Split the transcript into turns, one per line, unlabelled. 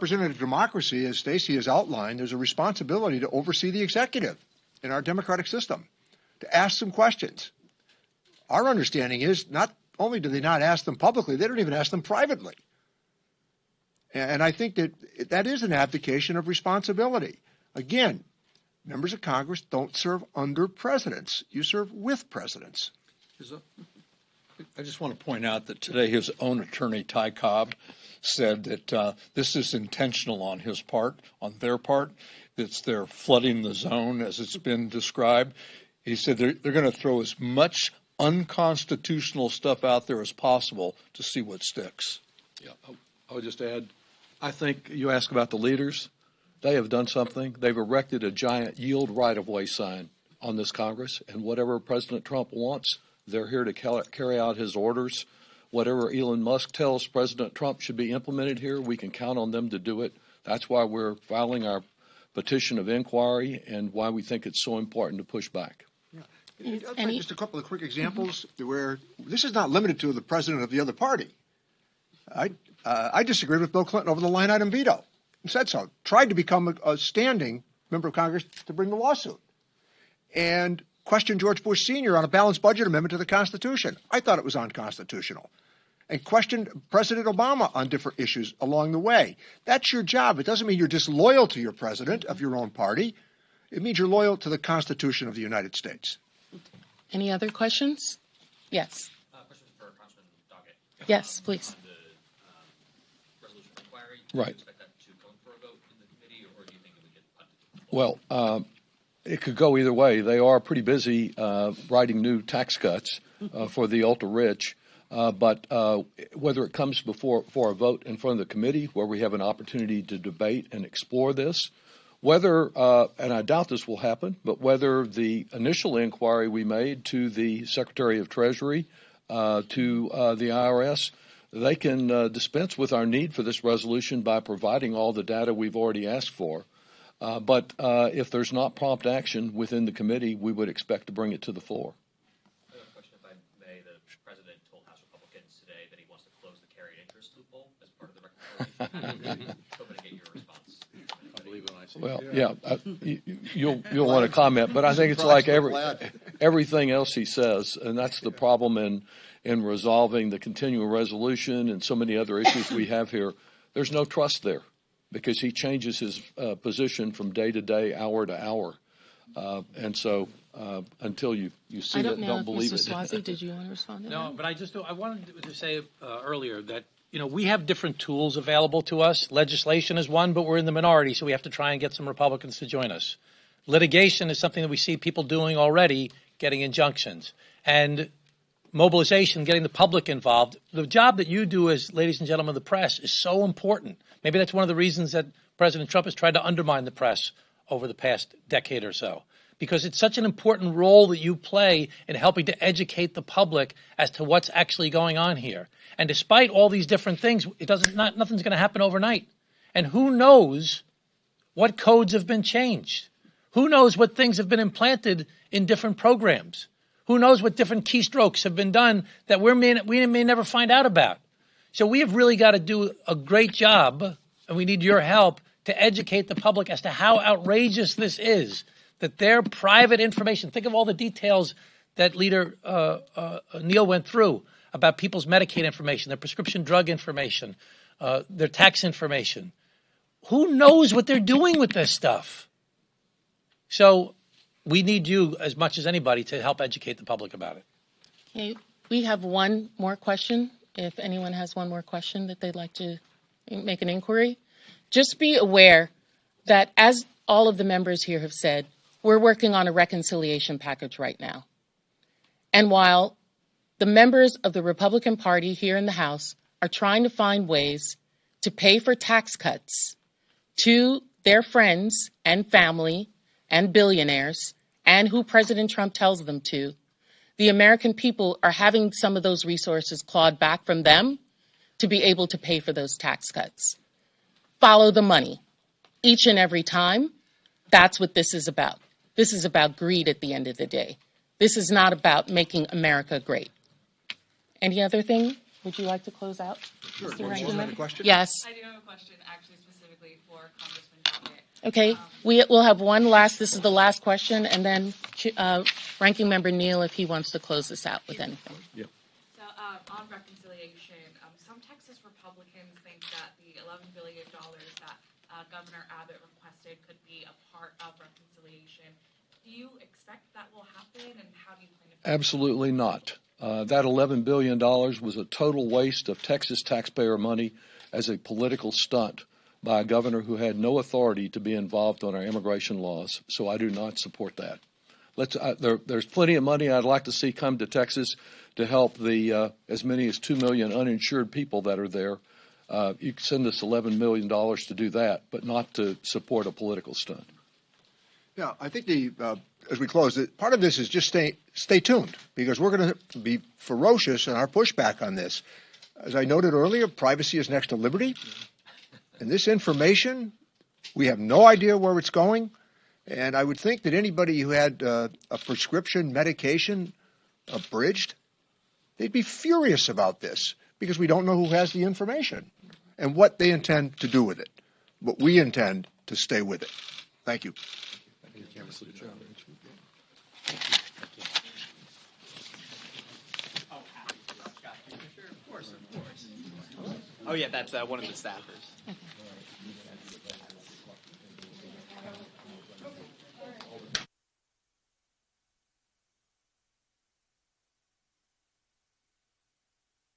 representative democracy, as Stacey has outlined, there's a responsibility to oversee the executive in our democratic system, to ask some questions. Our understanding is not only do they not ask them publicly, they don't even ask them privately. And I think that that is an abdication of responsibility. Again, members of Congress don't serve under presidents. You serve with presidents.
I just want to point out that today his own attorney, Ty Cobb, said that this is intentional on his part, on their part. It's they're flooding the zone, as it's been described. He said they're going to throw as much unconstitutional stuff out there as possible to see what sticks. Yeah, I would just add, I think you ask about the leaders. They have done something. They've erected a giant yield right-of-way sign on this Congress, and whatever President Trump wants, they're here to carry out his orders. Whatever Elon Musk tells President Trump should be implemented here, we can count on them to do it. That's why we're filing our petition of inquiry and why we think it's so important to push back.
Yeah. Just a couple of quick examples where this is not limited to the president of the other party. I disagreed with Bill Clinton over the line item veto and said so. Tried to become a standing member of Congress to bring the lawsuit. And questioned George Bush Sr. on a balanced budget amendment to the Constitution. I thought it was unconstitutional. And questioned President Obama on different issues along the way. That's your job. It doesn't mean you're disloyal to your president of your own party. It means you're loyal to the Constitution of the United States.
Any other questions? Yes.
Questions for Congressman Doggett.
Yes, please.
The resolution of inquiry.
Right.
Do you expect that to go for a vote in the committee, or do you think it would get punted?
Well, it could go either way. They are pretty busy writing new tax cuts for the ultra-rich. But whether it comes for a vote in front of the committee where we have an opportunity to debate and explore this, whether, and I doubt this will happen, but whether the initial inquiry we made to the Secretary of Treasury, to the IRS, they can dispense with our need for this resolution by providing all the data we've already asked for. But if there's not prompt action within the committee, we would expect to bring it to the floor.
I have a question, if I may. The President told House Republicans today that he wants to close the carried interest loophole as part of the reconciliation. Hoping to get your response.
I believe when I say well, yeah, you'll want to comment, but I think it's like everything else he says, and that's the problem in resolving the continuing resolution and so many other issues we have here. There's no trust there, because he changes his position from day to day, hour to hour. And so until you see it, don't believe it.
Mr. Swazi, did you want to respond to that?
No, but I wanted to say earlier that, we have different tools available to us. Legislation is one, but we're in the minority, so we have to try and get some Republicans to join us. Litigation is something that we see people doing already, getting injunctions. And mobilization, getting the public involved. The job that you do as, ladies and gentlemen of the press, is so important. Maybe that's one of the reasons that President Trump has tried to undermine the press over the past decade or so, because it's such an important role that you play in helping to educate the public as to what's actually going on here. And despite all these different things, nothing's going to happen overnight. And who knows what codes have been changed? Who knows what things have been implanted in different programs? Who knows what different keystrokes have been done that we may never find out about? So we have really got to do a great job, and we need your help to educate the public as to how outrageous this is, that their private information, think of all the details that Leader Neal went through about people's Medicaid information, their prescription drug information, their tax information. Who knows what they're doing with this stuff? So we need you as much as anybody to help educate the public about it.
Okay, we have one more question. If anyone has one more question that they'd like to make an inquiry, just be aware that, as all of the members here have said, we're working on a reconciliation package right now. And while the members of the Republican Party here in the House are trying to find ways to pay for tax cuts to their friends and family and billionaires and who President Trump tells them to, the American people are having some of those resources clawed back from them to be able to pay for those tax cuts. Follow the money. Each and every time, that's what this is about. This is about greed at the end of the day. This is not about making America great. Any other thing? Would you like to close out?
Sure.
Mr.
Have a question?
Yes.
I do have a question actually specific specifically for Congressman Doggett.
Okay, we'll have one last. This is the last question, and then Ranking Member Neal, if he wants to close this out with anything.
So on reconciliation, some Texas Republicans think that the $11 billion that Governor Abbott requested could be a part of reconciliation. Do you expect that will happen, and how do you plan to?
Absolutely not. That $11 billion was a total waste of Texas taxpayer money as a political stunt by a governor who had no authority to be involved on our immigration laws. So I do not support that. There's plenty of money I'd like to see come to Texas to help the as many as 2 million uninsured people that are there. You can send us $11 million to do that, but not to support a political stunt.
Yeah, I think as we close, part of this is just stay tuned, because we're going to be ferocious in our pushback on this. As I noted earlier, privacy is next to liberty. And this information, we have no idea where it's going. And I would think that anybody who had a prescription medication abridged, they'd be furious about this, because we don't know who has the information and what they intend to do with it. But we intend to stay with it. Thank you.
Oh, yeah, that's one of the staffers.